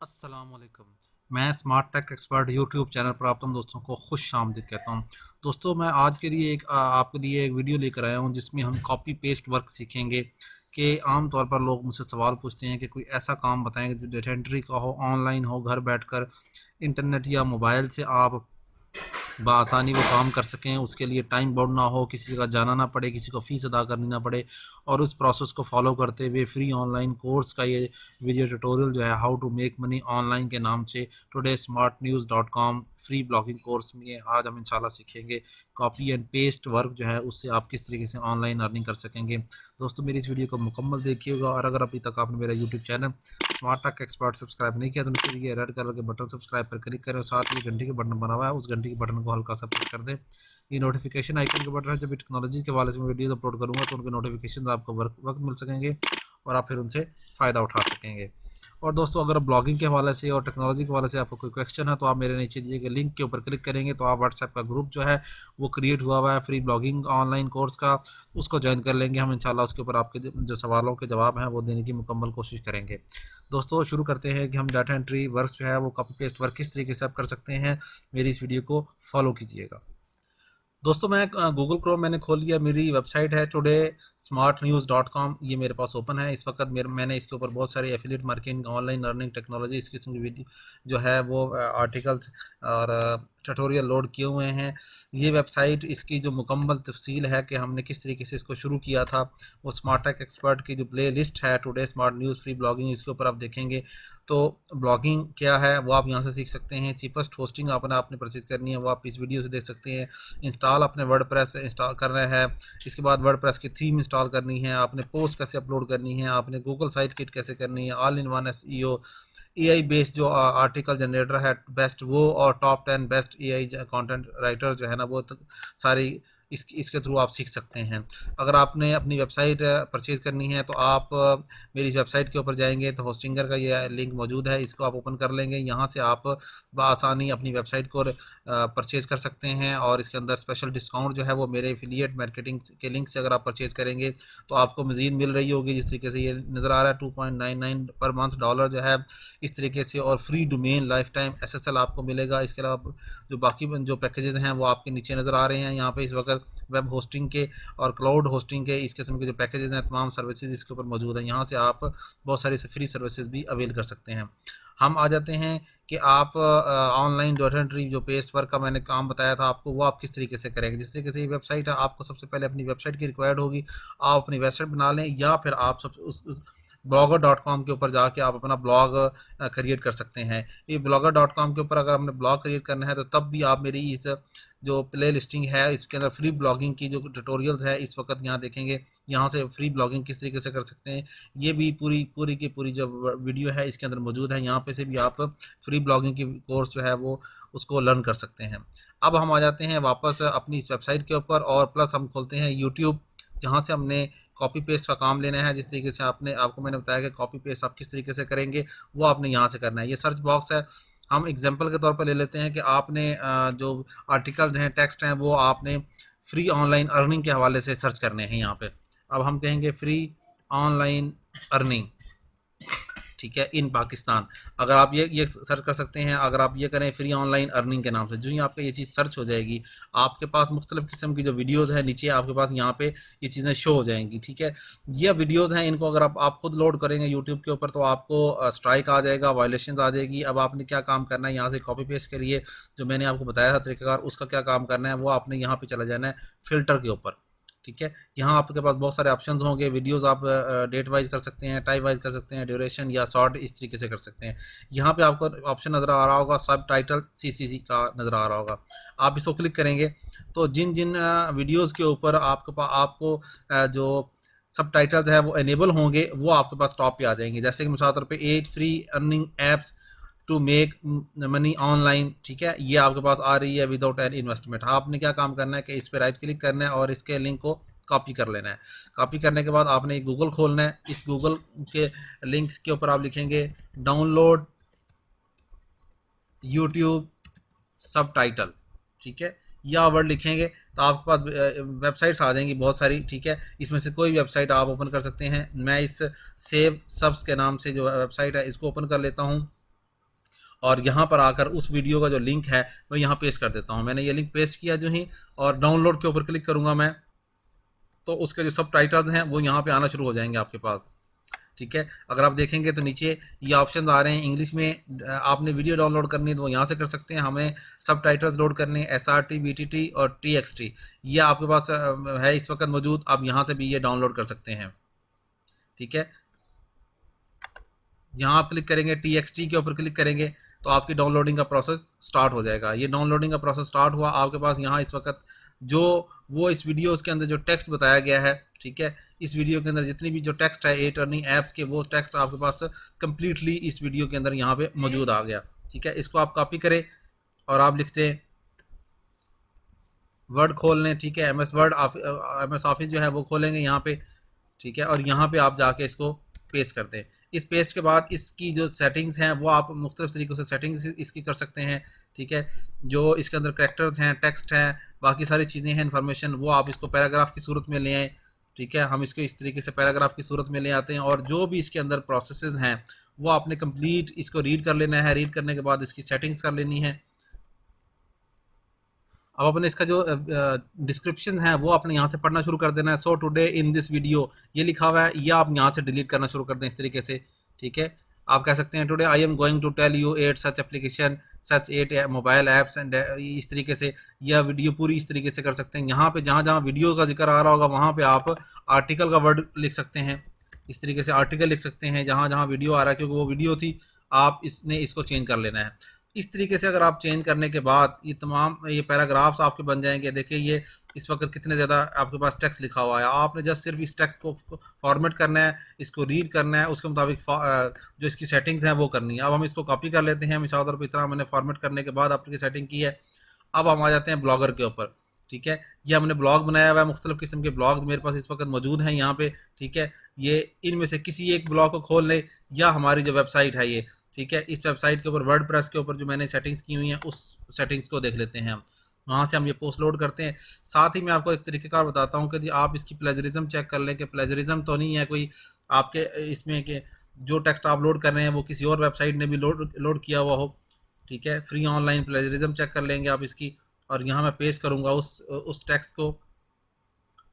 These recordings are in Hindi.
अस्सलामुअलैकुम। मैं smart tech expert YouTube channel पर आप तुम दोस्तों को खुश आमदीद कहता हूँ। दोस्तों, मैं आज के लिए आपके लिए एक वीडियो लेकर आया हूँ जिसमें हम कॉपी पेस्ट वर्क सीखेंगे। कि आम तौर पर लोग मुझसे सवाल पूछते हैं कि कोई ऐसा काम बताएं जो डेटा एंट्री का हो, ऑनलाइन हो, घर बैठकर इंटरनेट या मोबाइल से आप बआसानी वो काम कर सकें, उसके लिए टाइम बाउंड ना हो, किसी का जाना ना पड़े, किसी को फ़ीस अदा करनी ना पड़े, और उस प्रोसेस को फॉलो करते हुए फ्री ऑनलाइन कोर्स का ये वीडियो ट्यूटोरियल जो है how to make money online के नाम से today smart news dot com free blogging course में आज हम इंशाल्लाह सीखेंगे कॉपी एंड पेस्ट वर्क जो है उससे आप किस तरीके से ऑनलाइन अर्निंग कर सकेंगे। दोस्तों, मेरी इस वीडियो को मुकम्मल देखिएगा, और अगर अभी तक आपने मेरा YouTube channel smart tech expert subscribe नहीं किया तो नीचे दिए रेड कलर के बटन सब्सक्राइब पर क्लिक करें, और साथ ही घंटी के बटन बना हुआ है उस घंटी के बटन को हल्का सा प्रेस कर दें। ये नोटिफिकेशन आइकन के बटन है, जब भी टेक्नोलॉजी के हवाले से मैं वीडियोस अपलोड करूँगा तो उनके नोटिफिकेशन आपको वक्त मिल सकेंगे और आप फिर उनसे फ़ायदा उठा सकेंगे। और दोस्तों, अगर ब्लॉगिंग के हवाले से और टेक्नोलॉजी के हवाले से आपको कोई क्वेश्चन है तो आप मेरे नीचे दिए गए लिंक के ऊपर क्लिक करेंगे तो आप व्हाट्सएप का ग्रुप जो है वो क्रिएट हुआ हुआ है फ्री ब्लॉगिंग ऑनलाइन कोर्स का, उसको ज्वाइन कर लेंगे। हम इंशाल्लाह उसके ऊपर आपके जो सवालों के जवाब हैं वो देने की मुकम्मल कोशिश करेंगे। दोस्तों, शुरू करते हैं कि हम डाटा एंट्री वर्क जो है वो कॉपी पेस्ट वर्क किस तरीके से आप कर सकते हैं। मेरी इस वीडियो को फॉलो कीजिएगा। दोस्तों, मैं गूगल क्रोम मैंने खोल लिया। मेरी वेबसाइट है today smart news dot com, ये मेरे पास ओपन है इस वक्त। मैंने इसके ऊपर बहुत सारे affiliate marketing, online earning, technology, इस किस्म की वीडियो जो है वो आर्टिकल्स और ट्यूटोरियल लोड किए हुए हैं। ये वेबसाइट, इसकी जो मुकम्मल तफसील है कि हमने किस तरीके से इसको शुरू किया था, वो स्मार्ट टेक एक्सपर्ट की जो प्ले लिस्ट है today smart news free blogging, इसके ऊपर आप देखेंगे तो ब्लॉगिंग क्या है वो आप यहाँ से सीख सकते हैं। चीपेस्ट होस्टिंग आपने परचेज करनी है वो आप इस वीडियो से देख सकते हैं। इंस्टॉल अपने वर्डप्रेस इंस्टॉल करना है, इसके बाद वर्डप्रेस की थीम इंस्टॉल करनी है, आपने पोस्ट कैसे अपलोड करनी है, आपने गूगल साइट किट कैसे करनी है, all in one SEO, AI based जो आर्टिकल जनरेटर है बेस्ट वो, और top 10 best AI content writer जो है ना वो सारी इसके थ्रू आप सीख सकते हैं। अगर आपने अपनी वेबसाइट परचेज़ करनी है तो आप मेरी वेबसाइट के ऊपर जाएंगे तो होस्टिंगर का ये लिंक मौजूद है, इसको आप ओपन कर लेंगे। यहाँ से आप बआसानी अपनी वेबसाइट को परचेज़ कर सकते हैं, और इसके अंदर स्पेशल डिस्काउंट जो है वो मेरे एफिलिएट मार्केटिंग के लिंक से अगर आप परचेज़ करेंगे तो आपको मज़ीद मिल रही होगी। जिस तरीके से ये नज़र आ रहा है 2.99 पर मंथ डॉलर जो है इस तरीके से, और free domain life time SSL आपको मिलेगा। इसके अलावा जो बाकी जो पैकेजेस हैं वो आपके नीचे नज़र आ रहे हैं। यहाँ पे इस वक्त वेब होस्टिंग के और क्लाउड होस्टिंग के इस किस्म के जो पैकेजेस हैं, तमाम सर्विसेज इसके ऊपर मौजूद हैं। यहाँ से आप बहुत सारी फ्री सर्विसेज भी अवेल कर सकते हैं। हम आ जाते हैं कि आप ऑनलाइन डाटा एंट्री जो पेस्ट वर्क का मैंने काम बताया था आपको, वो आप किस तरीके से करेंगे। जिस तरीके से ये वेबसाइट है, आपको सबसे पहले अपनी वेबसाइट की रिक्वायर्ड होगी। आप अपनी वेबसाइट बना लें, या फिर आप सब उस ब्लॉगर डॉट कॉम के ऊपर जाके आप अपना ब्लॉग क्रिएट कर सकते हैं। ये ब्लॉगर डॉट कॉम के ऊपर अगर हमने ब्लॉग क्रिएट करना है तो तब भी आप मेरी इस जो प्ले लिस्टिंग है इसके अंदर फ्री ब्लॉगिंग की जो ट्यूटोरियल्स है इस वक्त यहाँ देखेंगे। यहाँ से फ्री ब्लॉगिंग किस तरीके से कर सकते हैं ये भी पूरी पूरी की पूरी जो वीडियो है इसके अंदर मौजूद है। यहाँ पे से भी आप फ्री ब्लॉगिंग की कोर्स जो है वो उसको लर्न कर सकते हैं। अब हम आ जाते हैं वापस अपनी इस वेबसाइट के ऊपर, और प्लस हम खोलते हैं यूट्यूब, जहाँ से हमने कॉपी पेस्ट का काम लेना है। जिस तरीके से आपको मैंने बताया कि कॉपी पेस्ट आप किस तरीके से करेंगे वो आपने यहाँ से करना है। ये सर्च बॉक्स है, हम एग्जांपल के तौर पर ले लेते हैं कि आपने जो आर्टिकल्स हैं, टेक्स्ट हैं, वो आपने फ्री ऑनलाइन अर्निंग के हवाले से सर्च करने हैं यहाँ पे। अब हम कहेंगे फ्री ऑनलाइन अर्निंग, ठीक है, इन पाकिस्तान। अगर आप ये सर्च कर सकते हैं, अगर आप ये करें फ्री ऑनलाइन अर्निंग के नाम से, जो ही आपका ये चीज़ सर्च हो जाएगी आपके पास मुख्तलिफ किस्म की जो वीडियोज़ हैं नीचे आपके पास यहाँ पे ये चीज़ें शो हो जाएंगी। ठीक है, ये वीडियोज़ हैं, इनको अगर आप खुद लोड करेंगे यूट्यूब के ऊपर तो आपको स्ट्राइक आ जाएगा, वायलेशन आ जाएगी। अब आपने क्या काम करना है, यहाँ से कॉपी पेस्ट के लिए जो मैंने आपको बताया था तरीक़ाकार, उसका क्या काम करना है, वो आपने यहाँ पर चला जाना है फ़िल्टर के ऊपर। ठीक है, यहाँ आपके पास बहुत सारे ऑप्शन होंगे। वीडियोस आप डेट वाइज कर सकते हैं, टाइम वाइज कर सकते हैं, ड्यूरेशन या शॉर्ट, इस तरीके से कर सकते हैं। यहाँ पे आपको ऑप्शन नज़र आ रहा होगा सब टाइटल सीसीसी का नज़र आ रहा होगा, आप इसको क्लिक करेंगे तो जिन जिन वीडियोज़ के ऊपर आपको जो सब टाइटल्स है वो इनेबल होंगे वो आपके पास टॉप पे आ जाएंगे। जैसे कि मिसाल तौर पे 8 free earning apps to make money online, ठीक है, ये आपके पास आ रही है विदाउट एन इन्वेस्टमेंट। आपने क्या काम करना है कि इस पर राइट क्लिक करना है और इसके लिंक को कॉपी कर लेना है। कॉपी करने के बाद आपने गूगल खोलना है, इस गूगल के लिंक्स के ऊपर आप लिखेंगे डाउनलोड यूट्यूब सब टाइटल, ठीक है, या वर्ड लिखेंगे तो आपके पास वेबसाइट्स आ जाएंगी बहुत सारी। ठीक है, इसमें से कोई वेबसाइट आप ओपन कर सकते हैं। मैं इस सेव सब्स के नाम से जो वेबसाइट है इसको ओपन कर लेता हूँ। और यहाँ पर आकर उस वीडियो का जो लिंक है मैं यहाँ पेस्ट कर देता हूँ। मैंने ये लिंक पेस्ट किया जो ही, और डाउनलोड के ऊपर क्लिक करूँगा मैं, तो उसके जो सब टाइटल्स हैं वो यहाँ पे आना शुरू हो जाएंगे आपके पास। ठीक है, अगर आप देखेंगे तो नीचे ये ऑप्शन आ रहे हैं इंग्लिश में। आपने वीडियो डाउनलोड करनी है तो वो यहाँ से कर सकते हैं। हमें सब टाइटल्स लोड करने हैं, SRT, BTT और TXT, ये आपके पास है इस वक्त मौजूद। आप यहाँ से भी ये डाउनलोड कर सकते हैं। ठीक है, यहाँ आप क्लिक करेंगे, TXT के ऊपर क्लिक करेंगे तो आपकी डाउनलोडिंग का प्रोसेस स्टार्ट हो जाएगा। ये डाउनलोडिंग का प्रोसेस स्टार्ट हुआ, आपके पास यहाँ इस वक्त जो वो इस वीडियो के अंदर जो टेक्स्ट बताया गया है, ठीक है, इस वीडियो के अंदर जितनी भी जो टेक्स्ट है 8 अर्निंग ऐप्स के, वो टेक्स्ट आपके पास कंप्लीटली इस वीडियो के अंदर यहाँ पे मौजूद आ गया। ठीक है, इसको आप कॉपी करें और आप लिखते हैं वर्ड खोल लें। ठीक है, MS वर्ड, MS ऑफिस जो है वो खोलेंगे यहाँ पे। ठीक है, और यहाँ पे आप जाके इसको पेस्ट करते हैं। इस पेस्ट के बाद इसकी जो सेटिंग्स हैं वो आप मुख्तलिफ तरीक़ों से सेटिंग्स इसकी कर सकते हैं। ठीक है, जो इसके अंदर कैरेक्टर्स हैं, टेक्स्ट हैं, बाकी सारी चीज़ें हैं, इन्फॉर्मेशन, वो आप इसको पैराग्राफ की सूरत में ले आएँ। ठीक है, हम इसको इस तरीके से पैराग्राफ की सूरत में ले आते हैं, और जो भी इसके अंदर प्रोसेसेस हैं वो आपने कंप्लीट इसको रीड कर लेना है। रीड करने के बाद इसकी सेटिंग्स कर लेनी है। अब अपने इसका जो डिस्क्रिप्शन है वो आपने यहाँ से पढ़ना शुरू कर देना है। So today in this video, ये लिखा हुआ है, ये आप यहाँ से डिलीट करना शुरू कर दें इस तरीके से। ठीक है, आप कह सकते हैं today I am going to tell you 8 such application, such 8 mobile apps and, इस तरीके से यह वीडियो पूरी इस तरीके से कर सकते हैं। यहाँ पे जहाँ जहाँ वीडियो का जिक्र आ रहा होगा वहाँ पे आप आर्टिकल का वर्ड लिख सकते हैं। इस तरीके से आर्टिकल लिख सकते हैं जहाँ जहाँ वीडियो आ रहा है, क्योंकि वो वीडियो थी, आप इसको चेंज कर लेना है। इस तरीके से अगर आप चेंज करने के बाद ये तमाम ये पैराग्राफ्स आपके बन जाएंगे। देखिए ये इस वक्त कितने ज़्यादा आपके पास टेक्स्ट लिखा हुआ है। आपने जस्ट सिर्फ इस टेक्स्ट को फॉर्मेट करना है, इसको रीड करना है, उसके मुताबिक जो इसकी सेटिंग्स हैं वो करनी है। अब हम इसको कॉपी कर लेते हैं। मिसाल तौर पर इतना मैंने फॉर्मेट करने के बाद आपकी सेटिंग की है। अब हम आ जाते हैं ब्लॉगर के ऊपर। ठीक है, ये हमने ब्लॉग बनाया हुआ है, मुख्तलिफ किस्म के ब्लॉग मेरे पास इस वक्त मौजूद हैं यहाँ पे। ठीक है, ये इनमें से किसी एक ब्लॉग को खोल लें, या हमारी जो वेबसाइट है ये, ठीक है, इस वेबसाइट के ऊपर वर्डप्रेस के ऊपर जो मैंने सेटिंग्स की हुई हैं उस सेटिंग्स को देख लेते हैं हम। वहाँ से हम ये पोस्ट लोड करते हैं। साथ ही मैं आपको एक तरीक़ेकार बताता हूँ कि जी आप इसकी प्लेजरिज्म चेक कर लें कि प्लेजरिज्म तो नहीं है कोई आपके इसमें, कि जो टेक्स्ट आप लोड कर रहे हैं वो किसी और वेबसाइट ने भी लोड किया हुआ हो। ठीक है, फ्री ऑनलाइन प्लेजरिज्म चेक कर लेंगे आप इसकी। और यहाँ मैं पेस्ट करूँगा उस टेक्स्ट को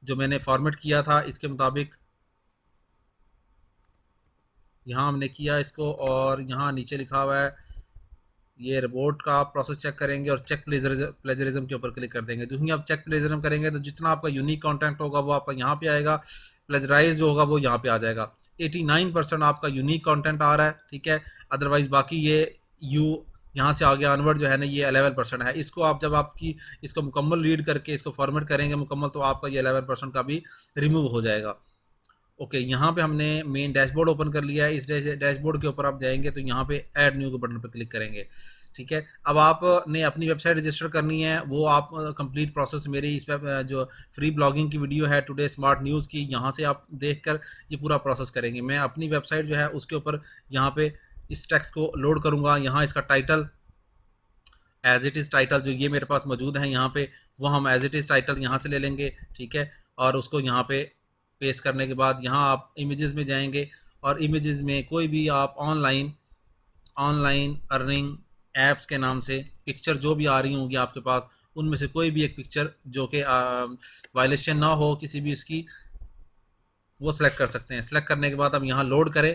जो मैंने फॉर्मेट किया था इसके मुताबिक। यहाँ हमने किया इसको, और यहाँ नीचे लिखा हुआ है ये रिपोर्ट का आप प्रोसेस चेक करेंगे और चेक प्लेजरिज्म के ऊपर क्लिक कर देंगे। जो ही आप चेक प्लेजरिज्म करेंगे तो जितना आपका यूनिक कंटेंट होगा वो आपका यहाँ पे आएगा, प्लेजराइज जो होगा वो यहाँ पे आ जाएगा। 89% आपका यूनिक कंटेंट आ रहा है। ठीक है, अदरवाइज बाकी ये यहाँ से आगे ऑनवर्ड जो है ना ये 11% है। इसको आप जब इसको मुकम्मल रीड करके इसको फॉर्मेट करेंगे मुकम्मल, तो आपका ये 11% का भी रिमूव हो जाएगा। ओके, यहाँ पे हमने मेन डैशबोर्ड ओपन कर लिया है। इस डैशबोर्ड के ऊपर आप जाएंगे तो यहाँ पे ऐड न्यू के बटन पर क्लिक करेंगे। ठीक है, अब आपने अपनी वेबसाइट रजिस्टर करनी है, वो आप कंप्लीट प्रोसेस मेरी इस जो फ्री ब्लॉगिंग की वीडियो है टुडे स्मार्ट न्यूज़ की, यहाँ से आप देखकर ये पूरा प्रोसेस करेंगे। मैं अपनी वेबसाइट जो है उसके ऊपर यहाँ पे इस टेक्स्ट को लोड करूँगा। यहाँ इसका title as it is title जो ये मेरे पास मौजूद है यहाँ पे, वो हम एज इट इज़ टाइटल यहाँ से ले लेंगे। ठीक है, और उसको यहाँ पे पेस्ट करने के बाद यहाँ आप इमेजेस में जाएंगे, और इमेजेस में कोई भी आप ऑनलाइन अर्निंग ऐप्स के नाम से पिक्चर जो भी आ रही होंगी आपके पास, उनमें से कोई भी एक पिक्चर जो कि वायलेशन ना हो किसी भी इसकी, वो सिलेक्ट कर सकते हैं। सिलेक्ट करने के बाद हम यहाँ लोड करें।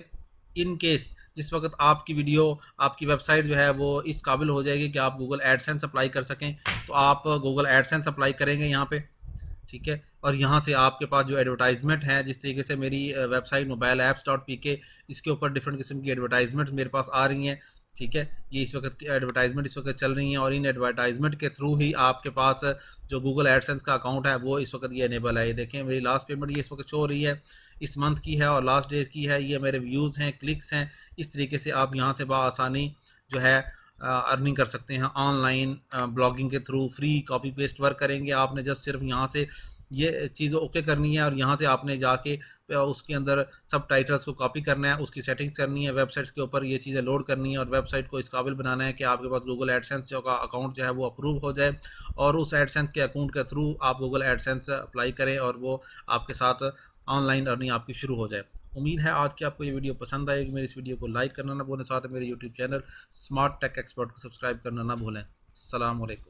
इन केस जिस वक्त आपकी वीडियो, आपकी वेबसाइट जो है वो इस काबिल हो जाएगी कि आप गूगल एडसेंस अप्लाई कर सकें, तो आप गूगल एडसेंस अप्लाई करेंगे यहाँ पे। ठीक है, और यहाँ से आपके पास जो एडवर्टाइजमेंट है, जिस तरीके से मेरी वेबसाइट mobileapps.pk, इसके ऊपर डिफरेंट किस्म की एडवर्टाइजमेंट मेरे पास आ रही हैं। ठीक है, ये इस वक्त की एडवर्टाइजमेंट इस वक्त चल रही हैं, और इन एडवर्टाइजमेंट के थ्रू ही आपके पास जो गूगल एडसेंस का अकाउंट है वो इस वक्त ये इनेबल है। ये देखें मेरी लास्ट पेमेंट ये इस वक्त शो हो रही है, इस मंथ की है और लास्ट डेज की है। ये मेरे व्यूज़ हैं, क्लिक्स हैं। इस तरीके से आप यहाँ से बआसानी जो है अर्निंग कर सकते हैं ऑनलाइन ब्लॉगिंग के through. Free copy paste work करेंगे आपने, जस्ट सिर्फ यहाँ से ये चीज़ ओके करनी है, और यहाँ से आपने जाके उसके अंदर सब टाइटल्स को कॉपी करना है, उसकी सेटिंग्स करनी है, वेबसाइट्स के ऊपर ये चीज़ें लोड करनी है, और वेबसाइट को इस काबिल बनाना है कि आपके पास गूगल एडसेंस जो का अकाउंट जो है वो अप्रूव हो जाए, और उस एडसेंस के अकाउंट के थ्रू आप गूगल एडसेंस अप्लाई करें और वो आपके साथ ऑनलाइन अर्निंग आपकी शुरू हो जाए। उम्मीद है आज की आपको ये वीडियो पसंद आएगी। मेरी इस वीडियो को लाइक करना ना भूलें, साथ में मेरे YouTube channel smart tech expert को सब्सक्राइब करना ना भूलें। अस्सलाम वालेकुम।